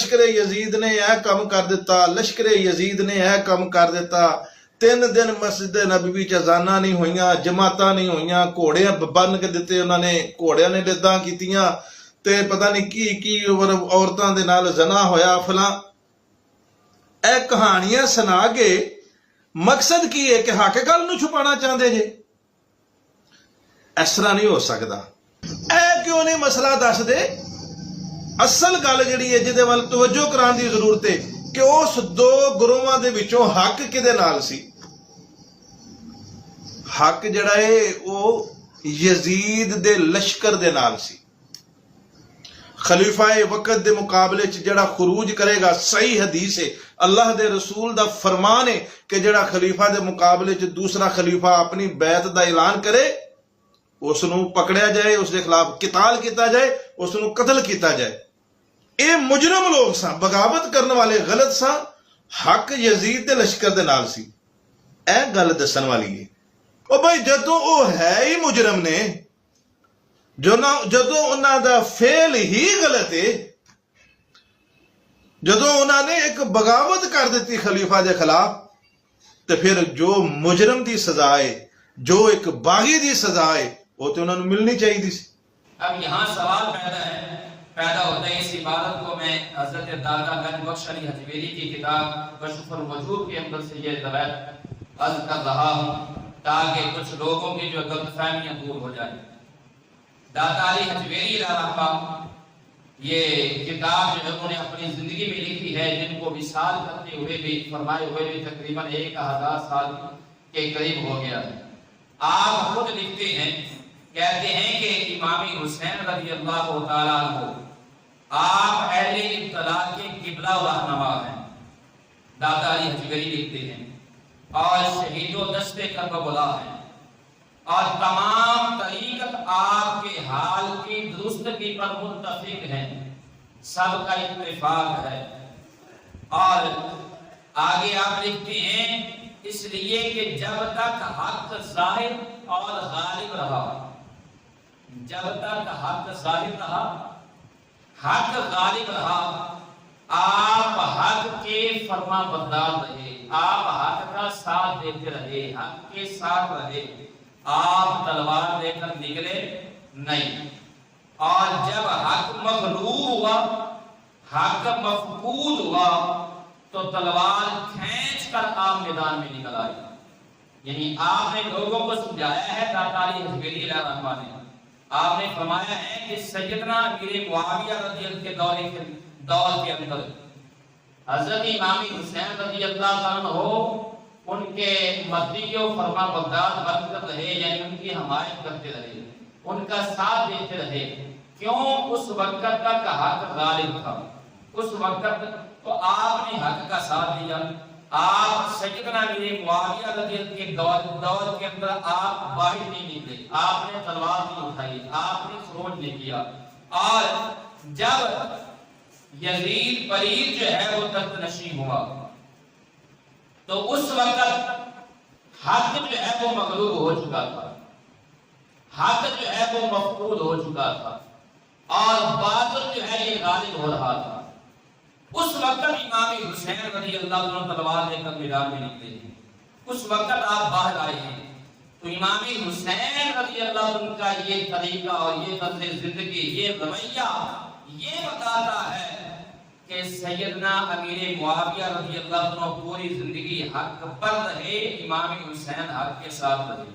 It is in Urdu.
لشکر یزید نے یہ کم کر دیتا، لشکر یزید نے یہ کم کر دیتا۔ 3 دن مسجد نبوی چ اذاناں نہیں ہوئیاں، جماعتاں نہیں ہوئیاں، گھوڑے بن کے دتے انہوں نے، گھوڑیاں نے لداں کیتیاں تے پتہ نہیں کی عورتاں دے نال زنا ہویا فلاں۔ اے کہانیاں سنا کے مقصد کی ہے کہ حق گل نو چھپانا چاہتے جے؟ اس طرح نہیں ہو سکتا۔ اے کیوں نہیں مسئلہ دس دے؟ اصل گل جڑی ہے جہدے ول توجہ کران دی ضرورت ہے کہ اس 2 گروہاں دے وچوں حق کدے نال سی؟ حق جڑا ہے وہ یزید دے لشکر دے نال سی۔ خلیفہ وقت دے مقابلے چ جڑا خروج کرے گا، صحیح حدیث ہے، اللہ دے رسول دا فرمان ہے کہ جڑا خلیفہ دے مقابلے چ دوسرا خلیفہ اپنی بیعت دا اعلان کرے اس نو پکڑیا جائے، اس دے خلاف قتال کیتا جائے، اس نو قتل کیتا جائے۔ اے مجرم لوگ سن، بغاوت کرنے والے غلط سن، حق یزید دے لشکر دے نال سی۔ اے گل دسن والی ہے۔ او بھائی جدوں او ہے ہی مجرم نے، جدوں انہاں دا فعل ہی غلط ہے، جدوں انہاں نے ایک بغاوت کر دیتی خلیفہ دے خلاف، تو پھر جو مجرم دی سزا ہے، جو ایک باغی دی سزا ہے، وہ تو انہوں نے ملنی چاہیے سی۔ اب یہاں سوال پیدا ہوتا ہے اس عبارت کو میں حضرت دادا گنج بخش علی حجویری کی کتاب کشف الوجوہ کے اندر سے یہ روایت عرض کر رہا ہوں تاکہ کچھ لوگوں کی جو غلط فہمیاں دور ہو جائیں۔ دادا علی حجویری رحمہ یہ کتاب جو ہے انہوں نے اپنی زندگی میں لکھی ہے، جن کو وصال کرتے ہوئے بھی فرمائے ہوئے بھی تقریباً 1000 سال کے قریب ہو گیا ہے۔ آپ خود لکھتے ہیں، کہتے ہیں کہ امام حسین رضی اللہ تعالیٰ عنہ آپ اہل ابتلاء کے قبلہ و رہنما ہیں، دادا علی حجویری لکھتے ہیں، اور شہید و دست کربلا ہیں، اور تمام طریقت آپ کے حال کی درستگی پر متفق ہیں، سب کا اتفاق ہے۔ اور آگے آپ لکھتے ہیں اس لیے کہ جب تک حق ظاہر اور غالب رہا، جب تک حق ظاہر رہا، حق غالب رہا، آپ حق کے فرما بردار رہے، آپ حق کا ساتھ دیتے رہے، حق کے ساتھ رہے، آپ تلوار لے کر نکلے نہیں۔ اور جب حق مغلوب ہوا، حق مفقود ہوا، تو تلوار کھینچ کر آپ میدان میں نکل آئے۔ یعنی آپ نے لوگوں کو سمجھایا ہے، دادا علی حجویری علیہ الرحمہ نے، آپ نے فرمایا ہے کہ سیدنا امیر معاویہ رضی اللہ کے دور کے اندر حضرت امام حسین رضی اللہ عنہ ان کے مدعی و فرما بردار بن کر رہے، یعنی ان کی حمایت کرتے رہے، ان کا ساتھ دیتے رہے۔ کیوں؟ اس وقت تک حق غالب تھا، اس وقت تو آپ نے حق کا ساتھ دیا۔ آپ سیدنا امیر معاویہ رضی اللہ کے دور کے اندر آپ باہر نہیں نکلے، آپ نے تلوار نہیں اٹھائی، آپ نے خروج نہیں کیا۔ اور جب یزید پلید جو ہے وہ تخت نشین ہوا تو اس وقت حق جو ہے وہ مغلوب ہو چکا تھا، حق جو ہے وہ مفقود ہو چکا تھا، اور باطل جو ہے یہ غالب ہو رہا تھا۔ اس وقت امام حسین رضی اللہ عنہ تلوار لے کر میدان میں نکلے ہیں، اس وقت آپ باہر آئے ہیں، تو امام حسین رضی اللہ عنہ کا یہ طریقہ اور یہ طرز زندگی، یہ رویہ یہ بتاتا ہے کہ سیدنا امیر معاویہ رضی اللہ عنہ پوری زندگی حق پر رہے، امام حسین حق کے ساتھ رہے۔